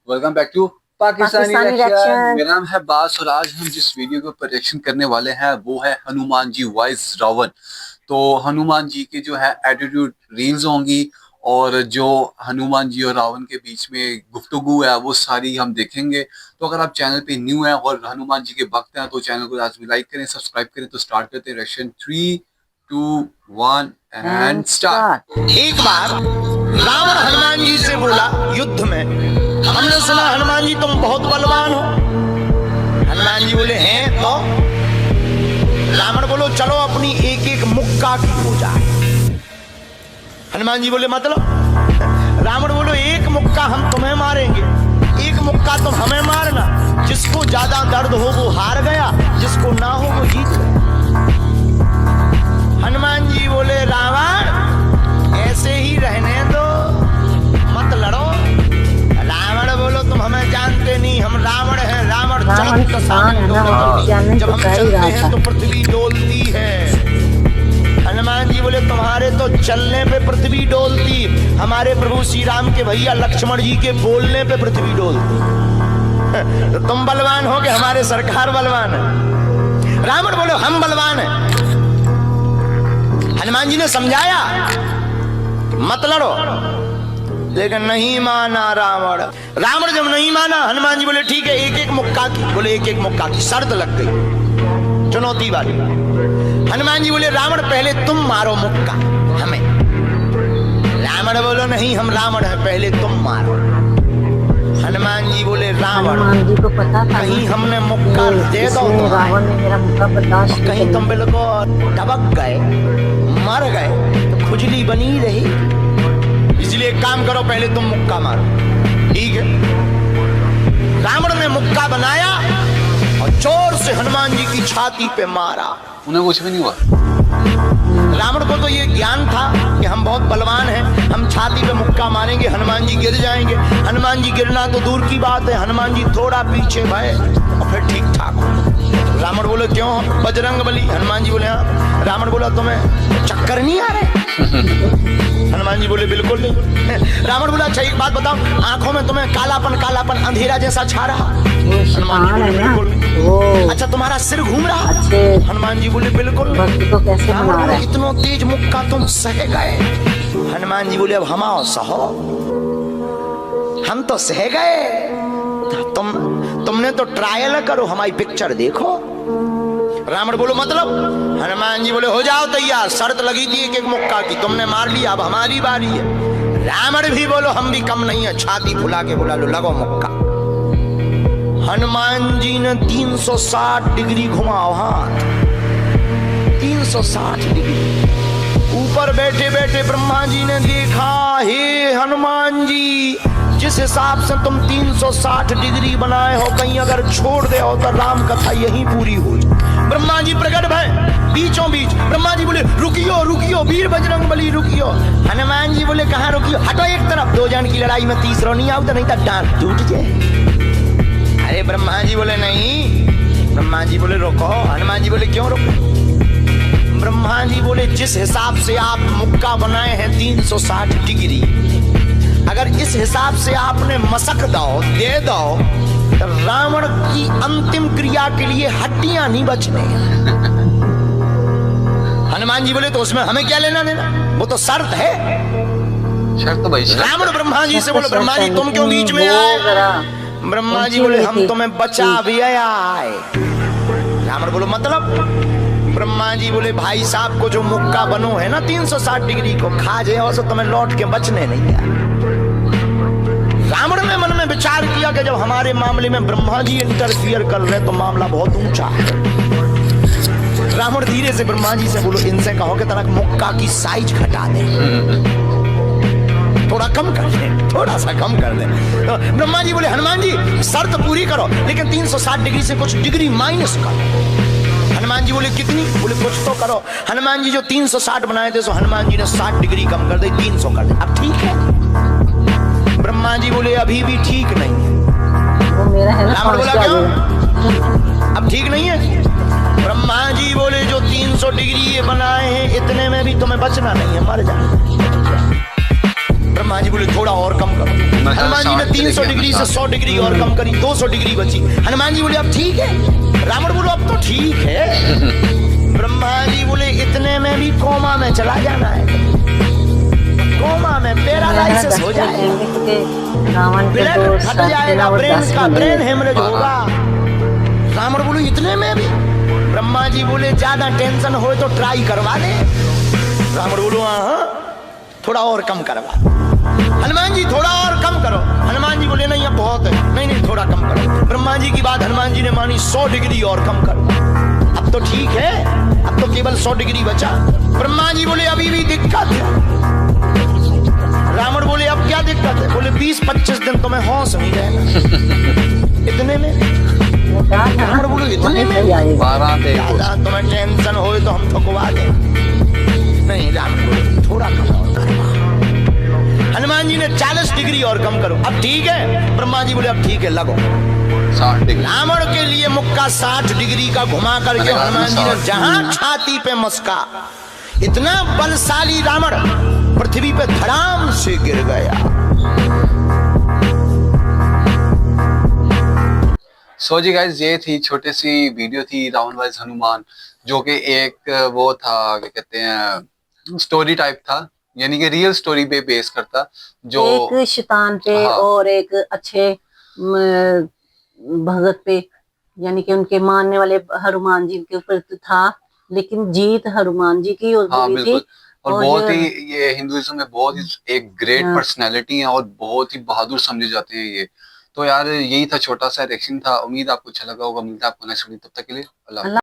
Welcome back to Pakistani Pakistani reaction. Reaction. मेरा नाम है बास और आज हम जिस वीडियो के ऊपर रिएक्शन करने वाले हैं वो है हनुमान जी वॉइस रावण। तो हनुमान जी के जो है एटीट्यूड रील्स होंगी और जो हनुमान जी और रावण के बीच में गुफ्तगू है वो सारी हम देखेंगे। तो अगर आप चैनल पे न्यू हैं और हनुमान जी के भक्त हैं तो चैनल को लाजमी लाइक करें, सब्सक्राइब करें। तो स्टार्ट करते हैं रिएक्शन। 3, 2, 1 and start. एक बार रावण हनुमान जी से बोला युद्ध में, हमने सुना हनुमान जी तुम बहुत बलवान हो। हनुमान जी बोले हैं तो? रावण बोलो चलो अपनी एक एक मुक्का की पूजा। हनुमान जी बोले मतलब? रावण बोलो एक मुक्का हम तुम्हें मारेंगे, एक मुक्का तुम हमें मारना। जिसको ज्यादा दर्द हो वो हार गया, जिसको ना हो वो जीत गया। हनुमान जी बोले रावण ऐसे ही रहने दो, मत लड़ो। रावण बोलो तुम हमें जानते नहीं, हम रावण हैं। रावण चलत किसान है ना, जब हम चलते हैं तो पृथ्वी डोलती है। हनुमान जी बोले तुम्हारे तो चलने पे पृथ्वी डोलती, हमारे प्रभु श्री राम के भैया लक्ष्मण जी के बोलने पे पृथ्वी डोलती। तो तुम बलवान हो कि हमारे सरकार बलवान है? रावण बोले हम बलवान हैं। हनुमान जी ने समझाया मत लड़ो, लेकिन नहीं माना रावण। रावण जब नहीं माना, हनुमान जी बोले ठीक है एक एक मुक्का की। बोले एक एक मुक्का की शर्त लग गई, चुनौती वाली। हनुमान जी बोले रावण पहले तुम मारो मुक्का हमें। रावण बोलो नहीं हम रावण है, पहले तुम मारो। हनुमान जी बोले रावण जी को पता था कहीं हमने मुक्का दे दो तो रावण ने मेरा मुक्का बर्दाश्त कहीं तुम बिल्कुल टबक गए, मर गए तो खुजली बनी रही। इसलिए एक काम करो पहले तुम मुक्का मारो। ठीक है। रावण ने मुक्का बनाया और जोर से हनुमान जी की छाती पे मारा। उन्हें कुछ भी नहीं हुआ। रावण को तो ये ज्ञान था कि हम बहुत बलवान हैं, हम छाती पे मुक्का मारेंगे हनुमान जी गिर जाएंगे। हनुमान जी गिरना तो दूर की बात है, हनुमान जी थोड़ा पीछे भय और फिर ठीक ठाक हो। रावण बोले क्यों बजरंग बली? हनुमान जी बोले हाँ। रावण बोला तुम्हें चक्कर नहीं आ रहे? हनुमान जी बोले बिल्कुल नहीं। रावण बोला अच्छा एक बात बताओ, आंखों में तुम्हें कालापन कालापन अंधेरा जैसा छा रहा? हनुमान जी बोले बिल्कुल नहीं। अच्छा तुम्हारा सिर घूम रहा? हनुमान जी बोले बिल्कुल नहीं। रावण बोले इतना तेज मुक्का तुम सह गए? हनुमान जी बोले अब हम आओ सहो, हम तो सह गए, तुमने तो ट्रायल करो, हमारी पिक्चर देखो। रावण बोलो मतलब? हनुमान जी बोले हो जाओ तैयार, शर्त लगी थी एक एक मुक्का की, तुमने मार लिया, अब हमारी बारी है। रावण भी बोलो हम भी कम नहीं है, छाती फुला के बोला लो लगो मुक्का। हनुमान जी ने 360 डिग्री घुमाओ हाथ, 360 डिग्री। ऊपर बैठे बैठे ब्रह्मा जी ने देखा, हे हनुमान जी जिस हिसाब से तुम 360 डिग्री बनाए हो, कहीं अगर छोड़ दे हो तो राम कथा यहीं पूरी हुई। ब्रह्मा जी प्रकट भय बीचों बीच। ब्रह्मा जी बोले रुकियो रुकियो वीर बजरंग बली रुकियो। हनुमान जी बोले कहाँ रुकियो? हटो एक तरफ, दो जन की लड़ाई में तीसरा नहीं आओ तो नहीं तो डांट टूट जाए। अरे ब्रह्मा जी बोले नहीं। ब्रह्मा जी बोले रोको। हनुमान जी बोले क्यों रोको? ब्रह्मा जी बोले जिस हिसाब से आप मुक्का बनाए हैं 360 डिग्री, अगर इस हिसाब से आपने मसक दे दो तो रावण की अंतिम क्रिया के लिए हड्डियां नहीं बचने। हनुमान जी बोले तो उसमें हमें क्या लेना देना, वो तो शर्त है। शर्त भाई। रावण ब्रह्मा जी से बोले ब्रह्मा जी तुम क्यों बीच में आए? ब्रह्मा जी बोले हम तुम्हें बचा भी आए। रावण बोलो मतलब? ब्रह्मा जी बोले भाई साहब को जो मुक्का बनो है ना 360 डिग्री को खा जाए तो तुम्हें लौट के बचने नहीं दिया। रावण ने मन में विचार किया कि जब हमारे मामले में ब्रह्मा जी इंटरफियर कर रहे तो मामला बहुत ऊंचा है। रावण धीरे से ब्रह्मा जी से बोलो इनसे कहो कि तरह मुक्का की साइज घटा दे, थोड़ा कम कर दे, थोड़ा सा कम कर दे। तो ब्रह्मा जी बोले हनुमान जी शर्त पूरी करो लेकिन 360 डिग्री से कुछ डिग्री माइनस करो। हनुमान जी बोले कितनी? बोले कुछ तो करो। हनुमान जी जो 360 बनाए थे सो हनुमान जी ने 60 डिग्री कम कर दी, 300 कर दे। अब ठीक है? ब्रह्मा जी बोले अभी भी ठीक नहीं है। वो मेरा है ना। रावण बोला क्यों? अब ठीक नहीं है? ब्रह्मा जी बोले जो 300 डिग्री ये बनाए हैं इतने में भी तुम्हें बचना नहीं है, मर जाना। ब्रह्मा जी बोले थोड़ा और कम करो। हनुमान जी ने 300 डिग्री से 100 डिग्री और कम करी, 200 डिग्री बची। हनुमान जी बोले अब ठीक है। रावण बोलो अब तो ठीक है। ब्रह्मा जी बोले इतने में भी कोमा में चला जाना है, कोमा में पैरालाइसिस हो जाएगा, रावण के ब्लड फट जाएगा, ब्रेन हेमरेज होगा। रावण बोले इतने में भी। ब्रह्मा जी बोले ज्यादा टेंशन हो तो ट्राई करवा ले। रावण बोलो हाँ थोड़ा और कम करवा। हनुमान जी थोड़ा और कम करो। हनुमान जी बोले नहीं अब बहुत है, नहीं नहीं थोड़ा कम करो। ब्रह्मा जी की बात हनुमान जी ने मानी, 100 डिग्री और कम करो। अब तो ठीक है, अब तो केवल 100 डिग्री बचा। ब्रह्मा जी बोले अभी भी दिक्कत है। रावण बोले अब क्या दिक्कत है? बोले 20-25 दिन तो मैं होश नहीं रहना। इतने में रावण बोले इतने में 12 तुम्हें टेंशन हो तो हम ठुकवा दें। नहीं, रावण बोले थोड़ा कम और करवा। हनुमान जी ने 40 डिग्री और कम करो। अब ठीक है। ब्रह्मा जी बोले अब ठीक है लगो। 60 डिग्री। रावण के लिए मुक्का 60 डिग्री का घुमा करके हनुमान जी ने जहां छाती पे मस्का, इतना बलशाली रावण पृथ्वी पे धड़ाम से गिर गया। सो जी गाइस, ये थी छोटी सी वीडियो थी रावण वाइज हनुमान, जो कि एक वो था क्या कहते हैं स्टोरी टाइप था, यानी कि रियल स्टोरी पे बेस करता, जो एक शैतान पे हाँ। और एक अच्छे भगत पे, यानी कि उनके मानने वाले हनुमान जी के ऊपर था, लेकिन जीत हनुमान जी की हाँ हुई बिल्कुल। थी। और बहुत ही ये हिंदुइज्म में बहुत ही एक ग्रेट हाँ। पर्सनैलिटी है और बहुत ही बहादुर समझे जाते हैं ये। तो यार यही था, छोटा सा रिएक्शन था। उम्मीद आपको अच्छा लगा होगा। मिलता है आपको नेक्स्ट वीडियो, तब तक के लिए अल्लाह।